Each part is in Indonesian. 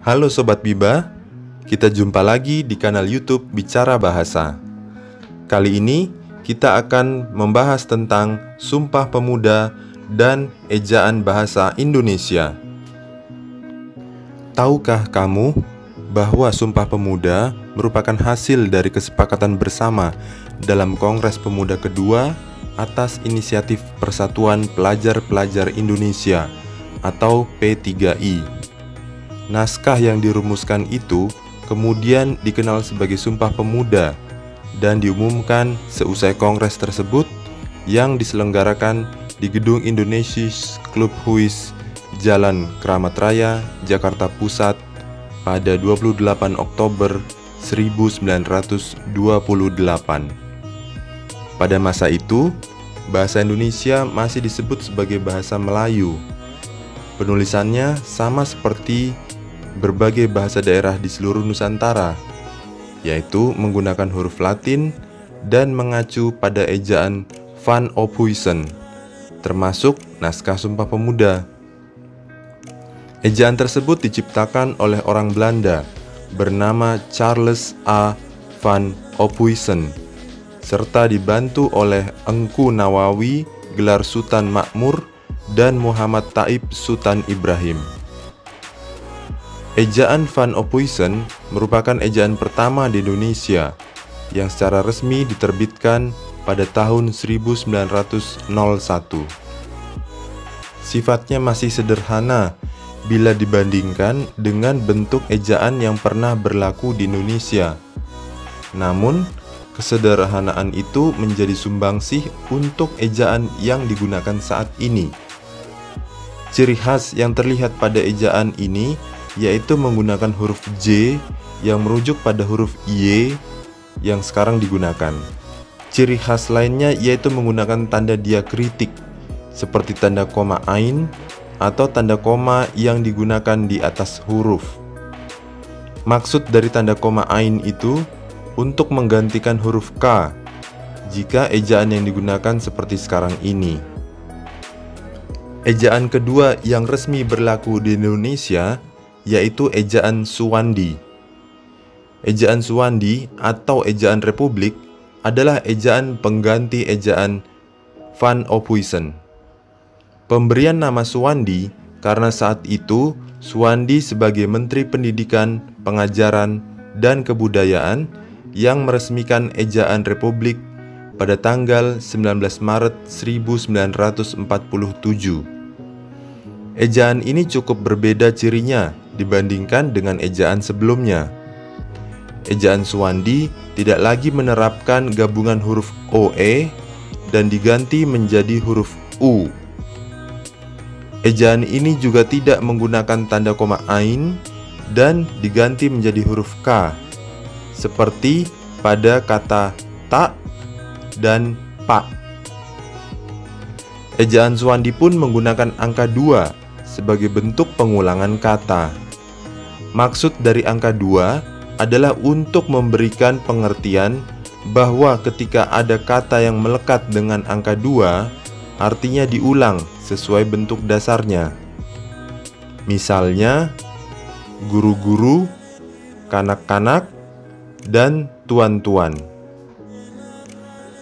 Halo Sobat Biba, kita jumpa lagi di kanal YouTube Bicara Bahasa. Kali ini kita akan membahas tentang Sumpah Pemuda dan ejaan bahasa Indonesia. Tahukah kamu bahwa Sumpah Pemuda merupakan hasil dari kesepakatan bersama dalam Kongres Pemuda kedua atas inisiatif Persatuan Pelajar-Pelajar Indonesia atau P3I. Naskah yang dirumuskan itu kemudian dikenal sebagai Sumpah Pemuda dan diumumkan seusai kongres tersebut yang diselenggarakan di Gedung Indonesisch Clubhuis Jalan Kramat Raya, Jakarta Pusat pada 28 Oktober 1928. Pada masa itu, bahasa Indonesia masih disebut sebagai bahasa Melayu. Penulisannya sama seperti berbagai bahasa daerah di seluruh Nusantara, yaitu menggunakan huruf Latin dan mengacu pada ejaan Van Ophuijsen, termasuk naskah Sumpah Pemuda. Ejaan tersebut diciptakan oleh orang Belanda bernama Charles A. Van Ophuijsen, serta dibantu oleh Engku Nawawi, gelar Sultan Makmur, dan Muhammad Taib Sultan Ibrahim. Ejaan Van Ophuijsen merupakan ejaan pertama di Indonesia yang secara resmi diterbitkan pada tahun 1901. Sifatnya masih sederhana bila dibandingkan dengan bentuk ejaan yang pernah berlaku di Indonesia. Namun, kesederhanaan itu menjadi sumbangsih untuk ejaan yang digunakan saat ini. Ciri khas yang terlihat pada ejaan ini yaitu menggunakan huruf J yang merujuk pada huruf Y yang sekarang digunakan. Ciri khas lainnya yaitu menggunakan tanda diakritik seperti tanda koma ain atau tanda koma yang digunakan di atas huruf. Maksud dari tanda koma ain itu untuk menggantikan huruf K jika ejaan yang digunakan seperti sekarang ini. Ejaan kedua yang resmi berlaku di Indonesia yaitu ejaan Suwandi. Ejaan Suwandi atau ejaan Republik adalah ejaan pengganti ejaan Van Ophuijsen. Pemberian nama Suwandi karena saat itu Suwandi sebagai Menteri Pendidikan, Pengajaran, dan Kebudayaan yang meresmikan ejaan Republik pada tanggal 19 Maret 1947. Ejaan ini cukup berbeda cirinya dibandingkan dengan ejaan sebelumnya. Ejaan Suwandi tidak lagi menerapkan gabungan huruf OE dan diganti menjadi huruf U. Ejaan ini juga tidak menggunakan tanda koma ain dan diganti menjadi huruf K, seperti pada kata tak dan pak. Ejaan Suwandi pun menggunakan angka 2 sebagai bentuk pengulangan kata. Maksud dari angka 2 adalah untuk memberikan pengertian bahwa ketika ada kata yang melekat dengan angka 2, artinya diulang sesuai bentuk dasarnya. Misalnya, guru-guru, kanak-kanak, dan tuan-tuan.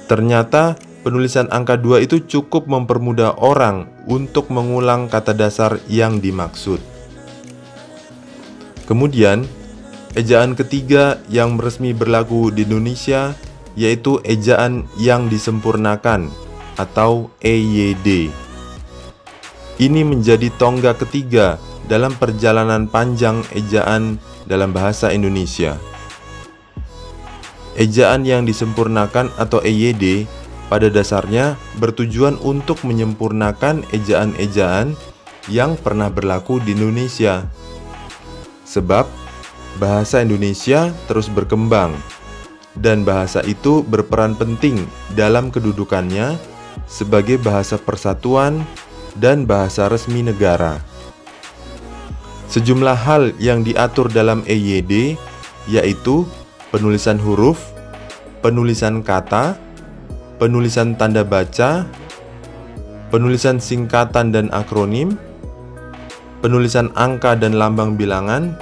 Ternyata penulisan angka 2 itu cukup mempermudah orang untuk mengulang kata dasar yang dimaksud. Kemudian, ejaan ketiga yang resmi berlaku di Indonesia yaitu ejaan yang disempurnakan atau EYD. Ini menjadi tonggak ketiga dalam perjalanan panjang ejaan dalam bahasa Indonesia. Ejaan yang disempurnakan atau EYD pada dasarnya bertujuan untuk menyempurnakan ejaan-ejaan yang pernah berlaku di Indonesia. Sebab bahasa Indonesia terus berkembang dan bahasa itu berperan penting dalam kedudukannya sebagai bahasa persatuan dan bahasa resmi negara. Sejumlah hal yang diatur dalam EYD yaitu penulisan huruf, penulisan kata, penulisan tanda baca, penulisan singkatan dan akronim, penulisan angka dan lambang bilangan,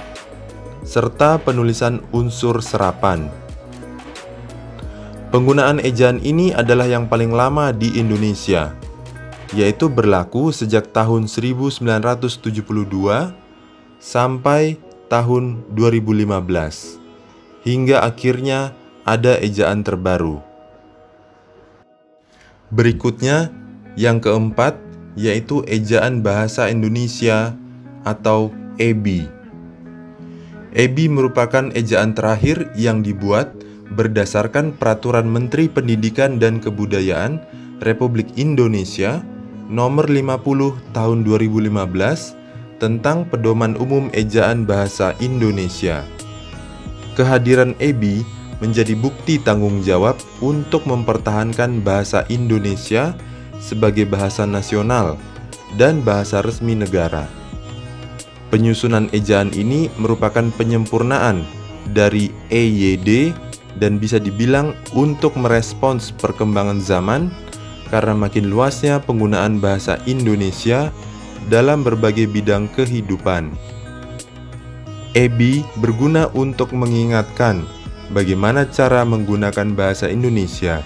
serta penulisan unsur serapan. Penggunaan ejaan ini adalah yang paling lama di Indonesia, yaitu berlaku sejak tahun 1972 sampai tahun 2015, hingga akhirnya ada ejaan terbaru. Berikutnya, yang keempat, yaitu Ejaan Bahasa Indonesia atau EBI. EBI merupakan ejaan terakhir yang dibuat berdasarkan Peraturan Menteri Pendidikan dan Kebudayaan Republik Indonesia Nomor 50 Tahun 2015 tentang Pedoman Umum Ejaan Bahasa Indonesia. Kehadiran EBI menjadi bukti tanggung jawab untuk mempertahankan bahasa Indonesia sebagai bahasa nasional dan bahasa resmi negara. Penyusunan ejaan ini merupakan penyempurnaan dari EYD dan bisa dibilang untuk merespons perkembangan zaman karena makin luasnya penggunaan bahasa Indonesia dalam berbagai bidang kehidupan. EBI berguna untuk mengingatkan bagaimana cara menggunakan bahasa Indonesia.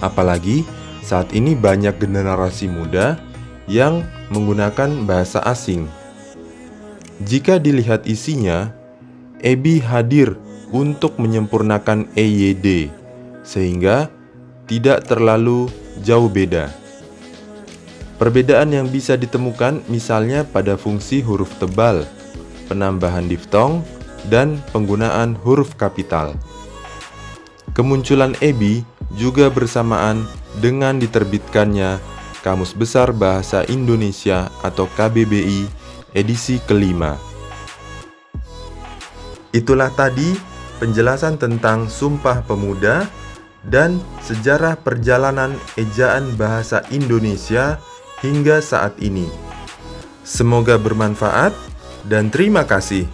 Apalagi saat ini banyak generasi muda yang menggunakan bahasa asing. Jika dilihat isinya, EBI hadir untuk menyempurnakan EYD, sehingga tidak terlalu jauh beda. Perbedaan yang bisa ditemukan misalnya pada fungsi huruf tebal, penambahan diftong, dan penggunaan huruf kapital. Kemunculan EBI juga bersamaan dengan diterbitkannya Kamus Besar Bahasa Indonesia atau KBBI edisi kelima. Itulah tadi penjelasan tentang Sumpah Pemuda dan sejarah perjalanan ejaan bahasa Indonesia hingga saat ini. Semoga bermanfaat dan terima kasih.